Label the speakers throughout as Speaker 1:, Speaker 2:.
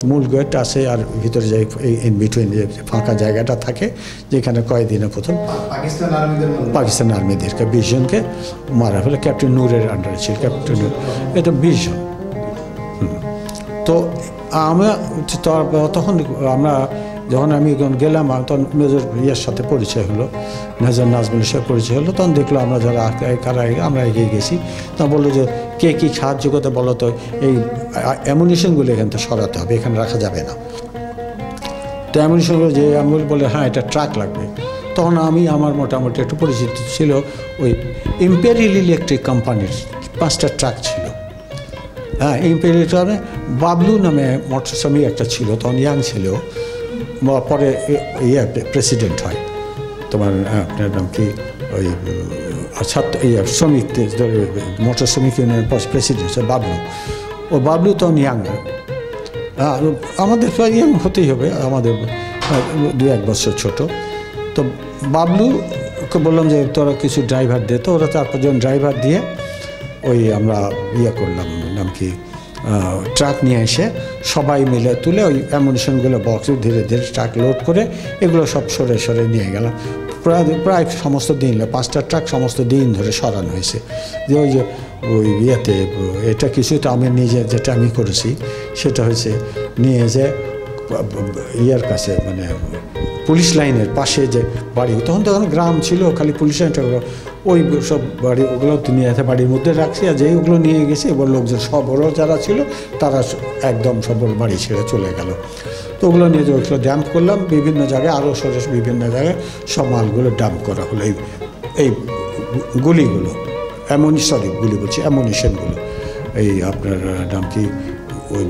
Speaker 1: মূল গেট আছে আর ভিতরে যে ইন বিটুইন যে ফাঁকা জায়গাটা থাকে যেখানে কয়েকদিনে প্রথম পাকিস্তান আর্মিদেরকে 20 জনকে মারা ফেলে। ক্যাপ্টেন নূরের আন্ডারে ছিল ক্যাপ্টেন নূর, এটা 20 জন। তো আমরা তখন আমরা যখন আমি গেলাম তখন মেজর ইয়ের সাথে পরিচয় হলো, মেজর নাজমুলের সাথে পরিচয় হলো। তখন দেখলো আমরা যারা কারা আমরা এগিয়ে গেছি। তখন বললো যে কে কী সাহায্য করতে বলো, তো এই অ্যামুনিশনগুলো এখান থেকে সরাতে হবে, এখানে রাখা যাবে না। তো অ্যামুনিশনগুলো যে আমি বলে হ্যাঁ এটা ট্রাক লাগবে। তখন আমার মোটামুটি একটু পরিচিত ছিল ওই ইম্পেরিয়াল ইলেকট্রিক কোম্পানির 5টা ট্রাক ছিল। হ্যাঁ ইম্পেরিয়াল বাবলু নামে মোটর শ্রমিক একটা ছিল, তখন ইয়াং ছিল, পরে প্রেসিডেন্ট হয়। তোমার আপনার নাম কি ওই শ্রমিক মোটর শ্রমিক ইউনিয়নের প্রেসিডেন্ট বাবলু। ও বাবলু তখন ইয়াং, আমাদের ইয়াং হতেই হবে, আমাদের 2-1 বছর ছোট। তো বাবলুকে বললাম যে তোরা কিছু ড্রাইভার দে, তো ওরা 4-5 জন ড্রাইভার দিয়ে ওই আমরা করলাম নাম কি ট্রাক নিয়ে এসে সবাই মিলে তুলে ওই অ্যামুনিশনগুলো বক্সে ধীরে ধীরে ট্রাক লোড করে এগুলো সব সরে সরে নিয়ে গেলাম। প্রায় সমস্ত দিন 5টা ট্রাক সমস্ত দিন ধরে সরানো হয়েছে। যে ওই এটা কিছুটা আমি নিজে যেটা আমি করেছি সেটা হয়েছে নিয়ে যে ইয়ার কাছে মানে পুলিশ লাইনের পাশে যে বাড়ি, তখন গ্রাম ছিল, খালি পুলিশ লাইনটা ওই সব বাড়ি ওগুলো নিয়ে এসে বাড়ির মধ্যে রাখছি। আর যেই ওগুলো নিয়ে গেছে এবার লোকজন সব বড় যারা ছিল তারা একদম সব বাড়ি ছেড়ে চলে গেল। তো ওগুলো নিয়ে যে ওগুলো ড্যাম্প করলাম বিভিন্ন জায়গায়, আরও সরে বিভিন্ন জায়গায় সব মালগুলো ড্যাম্প করা হলো। এই গুলিগুলো গুলি বলছি অ্যামুনিশনগুলো, এই আপনার নাম কি ওই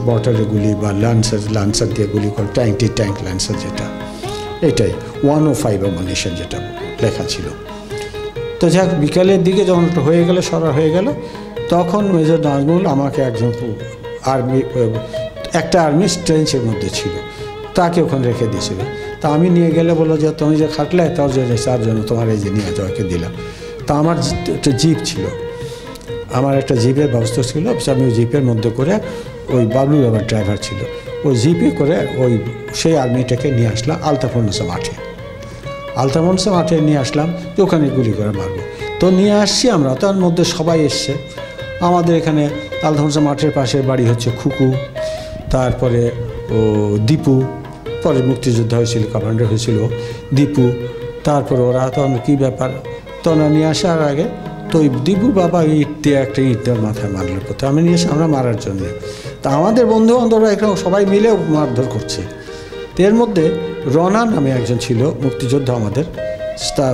Speaker 1: মর্টারের গুলি বা লান্সার দিয়ে গুলি করে ট্যাঙ্ক লান্সার যেটা, এটাই 105 অ্যামুনিশন যেটা লেখা ছিল। তো যাক বিকালের দিকে যখন হয়ে গেল সরা হয়ে গেল, তখন মেজর নাজমুল আমাকে একজন একটা আর্মি ট্রেঞ্চের মধ্যে ছিল, তাকে ওখানে রেখে দিয়েছিল। তা আমি নিয়ে গেলে বললো যে তুমি যে খাটলে তার জন্য তোমার এই যে নিয়ে যাওয়াকে দিলাম। তা আমার একটা জিপ ছিল, আমার একটা জিপের ব্যবস্থা ছিল, আমি ওই জিপের মধ্যে করে ওই বাবলু আমার ড্রাইভার ছিল, ওই জিপে করে ওই সেই আর্মিটাকে নিয়ে আসলাম আলতাফুন্নেসা মাঠে নিয়ে আসলাম যে ওখানে গুলি করে মারবো। তো নিয়ে আসছি আমরা, তার মধ্যে সবাই এসছে। আমাদের এখানে আলতাফুন্নেসা মাঠের পাশের বাড়ি হচ্ছে খুকু, তারপরে ও দীপু, পরে মুক্তিযোদ্ধা হয়েছিল, কমান্ডার হয়েছিল দীপু। তারপরে ওরা তখন কী ব্যাপার, তখন নিয়ে আসার আগে তো ওই দীপুর বাবা ইট দিয়ে একটা ইটের মাথায় মারল প্রথমে, আমি নিয়ে এসে আমরা মারার জন্য। তা আমাদের বন্ধু বান্ধবরা এখানে সবাই মিলে মারধর করছে। তো এর মধ্যে রনা নামে একজন ছিল মুক্তিযোদ্ধা আমাদের, তা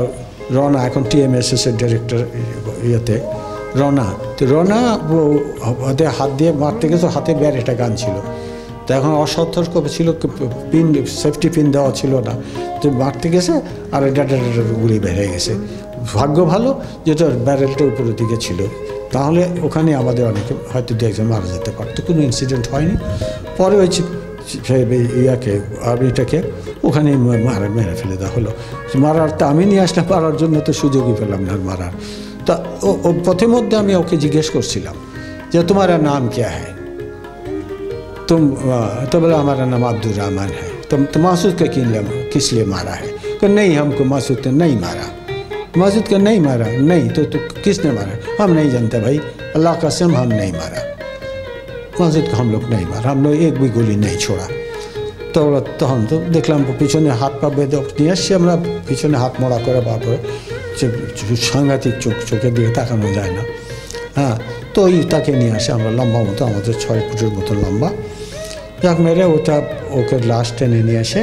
Speaker 1: রনা এখন TMSS-এর ডিরেক্টর রনা। তো রনা হাত দিয়ে মারতে গেছে, হাতে একটা গান ছিল। তো এখন অসতর্ক ছিল, সেফটি পিন দেওয়া ছিল না, তো মারতে গেছে আর গুলি বেড়ে গেছে। ভাগ্য ভালো যেটা ব্যারেলটা উপরের দিকে ছিল, তাহলে ওখানে আমাদের অনেকে হয়তো 2-1 মারা যেতে পারতো। কোনো ইনসিডেন্ট হয়নি। পরে ওই আর্মিটাকে ওখানে মেরে ফেলে দেওয়া হলো। মারার তা আমি নিয়ে আসলাম, মারার জন্য তো সুযোগই পেলাম না মারার। তা ও পথে মধ্যে আমি ওকে জিজ্ঞেস করছিলাম যে তোমার নাম কে হ্যাঁ, तो बोला हमारा नाम अब्दुल रहमान है। तो मासूद का किस लिए मारा है? कि नहीं हमको मासूद ने नहीं मारा। मासूद का नहीं मारा? नहीं। तो किसने मारा? हम नहीं जानते भाई, अल्लाह का कसम हम नहीं मारा, मासूद को हम लोग नहीं मारा, हम लोग एक भी गोली नहीं छोड़ा। तो তখন তো দেখলাম পিছনে হাত পা বেঁধে নিয়ে আসছি আমরা, পিছনে হাত মোড়া করে বাপরে সাংঘাতিক চোখে দিকে তাকানো যায় না। হ্যাঁ, তো ওই তাকে নিয়ে আসে আমরা, লম্বা মতো আমাদের 6 ফুটের মতো লম্বা, যাক মেরে ওকে লাস্ট টেনে নিয়ে আসে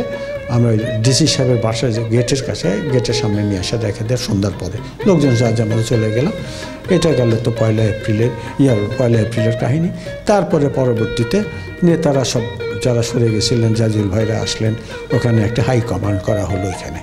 Speaker 1: আমরা ডিসি সাহেবের বাসায় গেটের কাছে, গেটের সামনে নিয়ে আসে রেখে দেয়। সন্ধ্যার পরে লোকজন আমরা চলে গেলাম। এটা গেল তো 1 এপ্রিলের কাহিনী। তারপরে পরবর্তীতে নেতারা সব যারা সরে গেছিলেন, জাজিল ভাইরা আসলেন, ওখানে একটা হাই কমান্ড করা হলো এখানে।